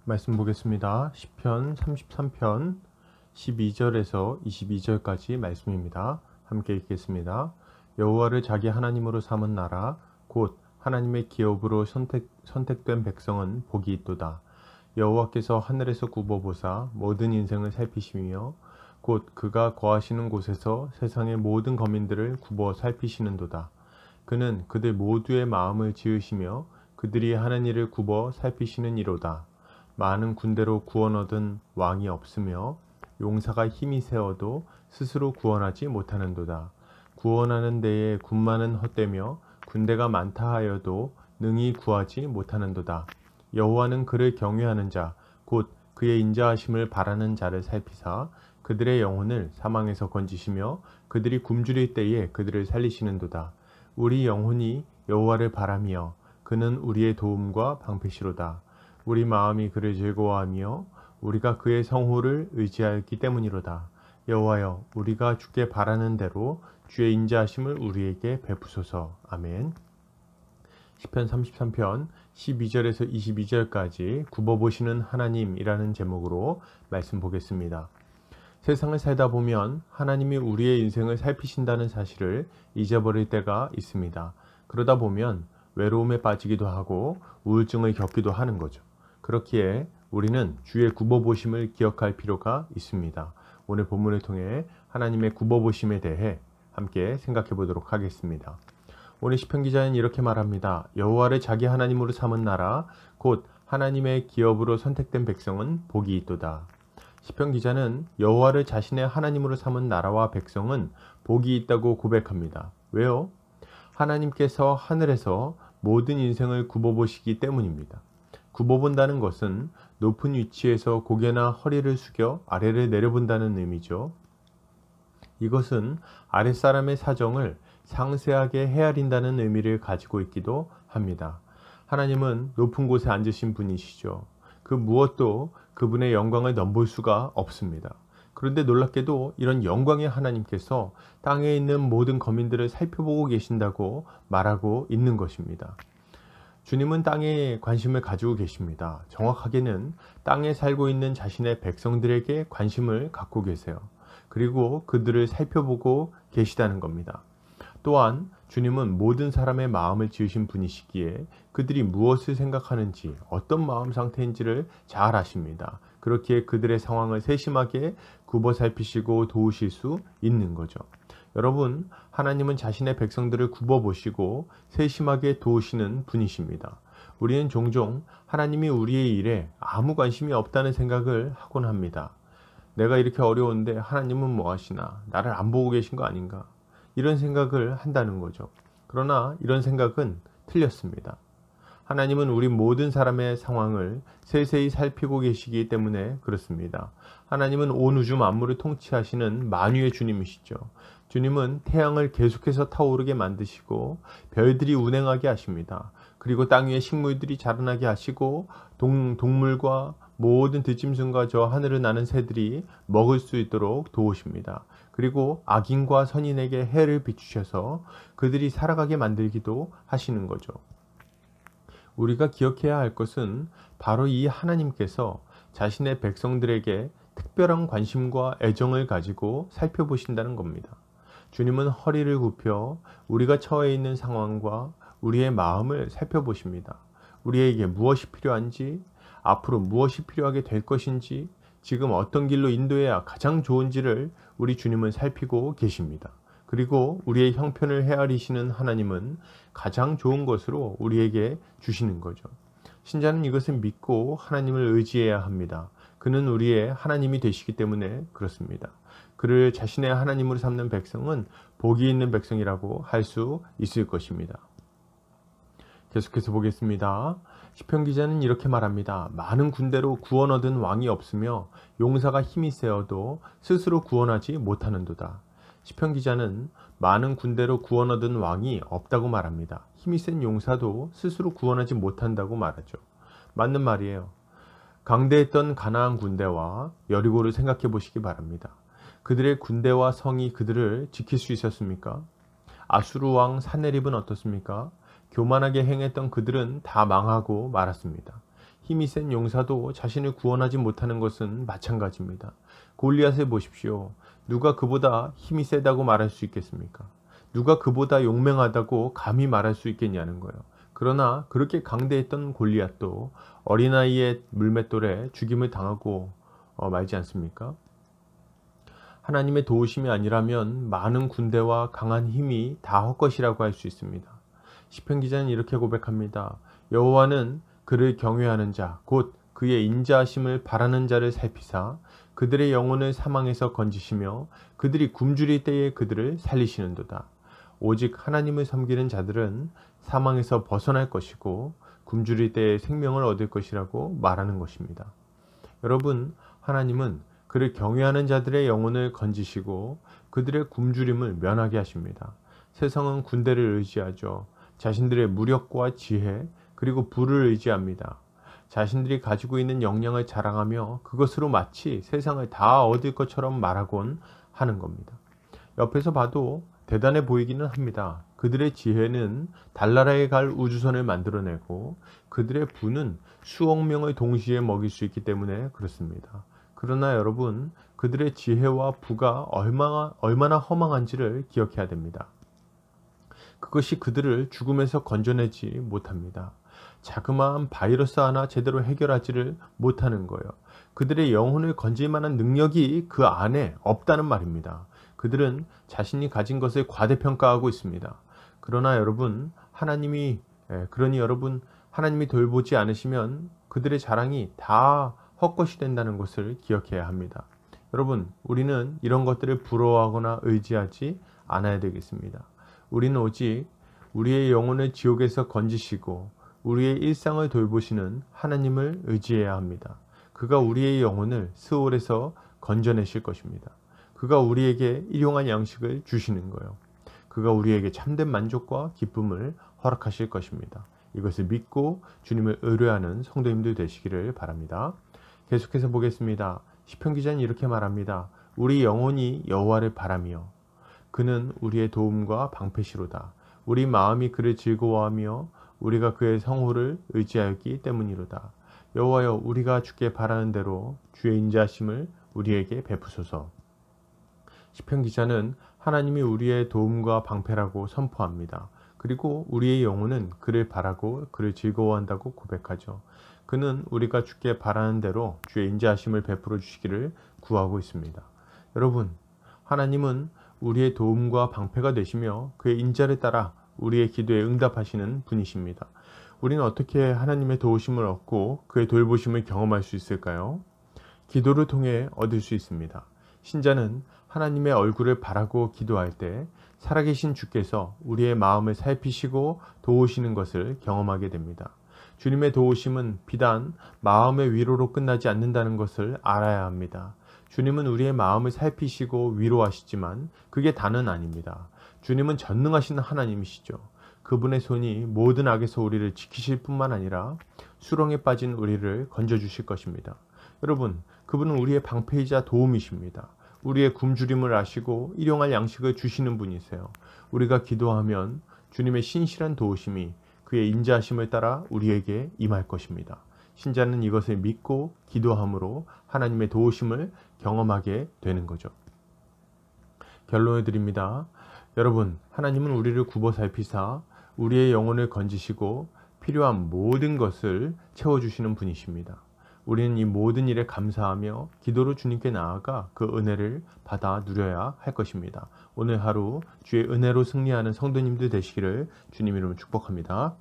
말씀 보겠습니다. 시편 33편 12절에서 22절까지 말씀입니다. 함께 읽겠습니다. 여호와를 자기 하나님으로 삼은 나라 곧 하나님의 기업으로 선택된 백성은 복이 있도다. 여호와께서 하늘에서 굽어보사 모든 인생을 살피시며 곧 그가 거하시는 곳에서 세상의 모든 거민들을 굽어 살피시는도다. 그는 그들 모두의 마음을 지으시며 그들이 하는 일을 굽어 살피시는 이로다. 많은 군대로 구원 얻은 왕이 없으며 용사가 힘이 세어도 스스로 구원하지 못하는도다. 구원하는 데에 군마는 헛되며 군대가 많다 하여도 능히 구하지 못하는도다. 여호와는 그를 경외하는 자 곧 그의 인자하심을 바라는 자를 살피사 그들의 영혼을 사망에서 건지시며 그들이 굶주릴 때에 그들을 살리시는도다. 우리 영혼이 여호와를 바라며 그는 우리의 도움과 방패시로다. 우리 마음이 그를 즐거워하며 우리가 그의 성호를 의지하였기 때문이로다. 여호와여, 우리가 주께 바라는 대로 주의 인자하심을 우리에게 베푸소서. 아멘. 시편 33편 12절에서 22절까지 굽어보시는 하나님이라는 제목으로 말씀 보겠습니다. 세상을 살다 보면 하나님이 우리의 인생을 살피신다는 사실을 잊어버릴 때가 있습니다. 그러다 보면 외로움에 빠지기도 하고 우울증을 겪기도 하는 거죠. 그렇기에 우리는 주의 굽어보심을 기억할 필요가 있습니다. 오늘 본문을 통해 하나님의 굽어보심에 대해 함께 생각해 보도록 하겠습니다. 오늘 시편 기자는 이렇게 말합니다. 여호와를 자기 하나님으로 삼은 나라 곧 하나님의 기업으로 선택된 백성은 복이 있도다. 시편 기자는 여호와를 자신의 하나님으로 삼은 나라와 백성은 복이 있다고 고백합니다. 왜요? 하나님께서 하늘에서 모든 인생을 굽어보시기 때문입니다. 굽어본다는 것은 높은 위치에서 고개나 허리를 숙여 아래를 내려본다는 의미죠. 이것은 아랫사람의 사정을 상세하게 헤아린다는 의미를 가지고 있기도 합니다. 하나님은 높은 곳에 앉으신 분이시죠. 그 무엇도 그분의 영광을 넘볼 수가 없습니다. 그런데 놀랍게도 이런 영광의 하나님께서 땅에 있는 모든 거민들을 살펴보고 계신다고 말하고 있는 것입니다. 주님은 땅에 관심을 가지고 계십니다. 정확하게는 땅에 살고 있는 자신의 백성들에게 관심을 갖고 계세요. 그리고 그들을 살펴보고 계시다는 겁니다. 또한 주님은 모든 사람의 마음을 지으신 분이시기에 그들이 무엇을 생각하는지 어떤 마음 상태인지를 잘 아십니다. 그렇기에 그들의 상황을 세심하게 굽어 살피시고 도우실 수 있는 거죠. 여러분, 하나님은 자신의 백성들을 굽어보시고 세심하게 도우시는 분이십니다. 우리는 종종 하나님이 우리의 일에 아무 관심이 없다는 생각을 하곤 합니다. 내가 이렇게 어려운데 하나님은 뭐 하시나? 나를 안 보고 계신 거 아닌가? 이런 생각을 한다는 거죠. 그러나 이런 생각은 틀렸습니다. 하나님은 우리 모든 사람의 상황을 세세히 살피고 계시기 때문에 그렇습니다. 하나님은 온 우주 만물을 통치하시는 만유의 주님이시죠. 주님은 태양을 계속해서 타오르게 만드시고 별들이 운행하게 하십니다. 그리고 땅 위에 식물들이 자라나게 하시고 동물과 모든 들짐승과 저 하늘을 나는 새들이 먹을 수 있도록 도우십니다. 그리고 악인과 선인에게 해를 비추셔서 그들이 살아가게 만들기도 하시는 거죠. 우리가 기억해야 할 것은 바로 이 하나님께서 자신의 백성들에게 특별한 관심과 애정을 가지고 살펴보신다는 겁니다. 주님은 허리를 굽혀 우리가 처해 있는 상황과 우리의 마음을 살펴보십니다. 우리에게 무엇이 필요한지, 앞으로 무엇이 필요하게 될 것인지, 지금 어떤 길로 인도해야 가장 좋은지를 우리 주님은 살피고 계십니다. 그리고 우리의 형편을 헤아리시는 하나님은 가장 좋은 것으로 우리에게 주시는 거죠. 신자는 이것을 믿고 하나님을 의지해야 합니다. 그는 우리의 하나님이 되시기 때문에 그렇습니다. 그를 자신의 하나님으로 삼는 백성은 복이 있는 백성이라고 할 수 있을 것입니다. 계속해서 보겠습니다. 시편 기자는 이렇게 말합니다. 많은 군대로 구원 얻은 왕이 없으며 용사가 힘이 세어도 스스로 구원하지 못하는도다. 시편 기자는 많은 군대로 구원 얻은 왕이 없다고 말합니다. 힘이 센 용사도 스스로 구원하지 못한다고 말하죠. 맞는 말이에요. 강대했던 가나안 군대와 여리고를 생각해 보시기 바랍니다. 그들의 군대와 성이 그들을 지킬 수 있었습니까? 아수르 왕 사네립은 어떻습니까? 교만하게 행했던 그들은 다 망하고 말았습니다. 힘이 센 용사도 자신을 구원하지 못하는 것은 마찬가지입니다. 골리앗을 보십시오. 누가 그보다 힘이 세다고 말할 수 있겠습니까? 누가 그보다 용맹하다고 감히 말할 수 있겠냐는 거예요. 그러나 그렇게 강대했던 골리앗도 어린아이의 물맷돌에 죽임을 당하고 말지 않습니까? 하나님의 도우심이 아니라면 많은 군대와 강한 힘이 다 헛것이라고 할 수 있습니다. 시편 기자는 이렇게 고백합니다. 여호와는 그를 경외하는 자, 곧 그의 인자하심을 바라는 자를 살피사 그들의 영혼을 사망에서 건지시며 그들이 굶주릴 때에 그들을 살리시는도다. 오직 하나님을 섬기는 자들은 사망에서 벗어날 것이고 굶주릴 때에 생명을 얻을 것이라고 말하는 것입니다. 여러분, 하나님은 그를 경외하는 자들의 영혼을 건지시고 그들의 굶주림을 면하게 하십니다. 세상은 군대를 의지하죠. 자신들의 무력과 지혜 그리고 부를 의지합니다. 자신들이 가지고 있는 역량을 자랑하며 그것으로 마치 세상을 다 얻을 것처럼 말하곤 하는 겁니다. 옆에서 봐도 대단해 보이기는 합니다. 그들의 지혜는 달나라에 갈 우주선을 만들어내고 그들의 부는 수억 명을 동시에 먹일 수 있기 때문에 그렇습니다. 그러나 여러분, 그들의 지혜와 부가 얼마나 허망한지를 기억해야 됩니다. 그것이 그들을 죽음에서 건져내지 못합니다. 자그마한 바이러스 하나 제대로 해결하지를 못하는 거예요. 그들의 영혼을 건질 만한 능력이 그 안에 없다는 말입니다. 그들은 자신이 가진 것을 과대평가하고 있습니다. 그러나 여러분, 하나님이 돌보지 않으시면 그들의 자랑이 다 헛것이 된다는 것을 기억해야 합니다. 여러분, 우리는 이런 것들을 부러워하거나 의지하지 않아야 되겠습니다. 우리는 오직 우리의 영혼을 지옥에서 건지시고 우리의 일상을 돌보시는 하나님을 의지해야 합니다. 그가 우리의 영혼을 스올에서 건져내실 것입니다. 그가 우리에게 일용할 양식을 주시는 거예요. 그가 우리에게 참된 만족과 기쁨을 허락하실 것입니다. 이것을 믿고 주님을 의뢰하는 성도님들 되시기를 바랍니다. 계속해서 보겠습니다. 시편 기자는 이렇게 말합니다. 우리 영혼이 여호와를 바라며 그는 우리의 도움과 방패시로다. 우리 마음이 그를 즐거워하며 우리가 그의 성호를 의지하였기 때문이로다. 여호와여, 우리가 주께 바라는 대로 주의 인자하심을 우리에게 베푸소서. 시편 기자는 하나님이 우리의 도움과 방패라고 선포합니다. 그리고 우리의 영혼은 그를 바라고 그를 즐거워한다고 고백하죠. 그는 우리가 주께 바라는 대로 주의 인자하심을 베풀어 주시기를 구하고 있습니다. 여러분, 하나님은 우리의 도움과 방패가 되시며 그의 인자를 따라 우리의 기도에 응답하시는 분이십니다. 우리는 어떻게 하나님의 도우심을 얻고 그의 돌보심을 경험할 수 있을까요? 기도를 통해 얻을 수 있습니다. 신자는 하나님의 얼굴을 바라고 기도할 때 살아계신 주께서 우리의 마음을 살피시고 도우시는 것을 경험하게 됩니다. 주님의 도우심은 비단 마음의 위로로 끝나지 않는다는 것을 알아야 합니다. 주님은 우리의 마음을 살피시고 위로하시지만 그게 다는 아닙니다. 주님은 전능하신 하나님이시죠. 그분의 손이 모든 악에서 우리를 지키실 뿐만 아니라 수렁에 빠진 우리를 건져주실 것입니다. 여러분, 그분은 우리의 방패이자 도움이십니다. 우리의 굶주림을 아시고 일용할 양식을 주시는 분이세요. 우리가 기도하면 주님의 신실한 도우심이 그의 인자하심을 따라 우리에게 임할 것입니다. 신자는 이것을 믿고 기도함으로 하나님의 도우심을 경험하게 되는 거죠. 결론을 드립니다. 여러분, 하나님은 우리를 굽어 살피사 우리의 영혼을 건지시고 필요한 모든 것을 채워주시는 분이십니다. 우리는 이 모든 일에 감사하며 기도로 주님께 나아가 그 은혜를 받아 누려야 할 것입니다. 오늘 하루 주의 은혜로 승리하는 성도님들 되시기를 주님 이름으로 축복합니다.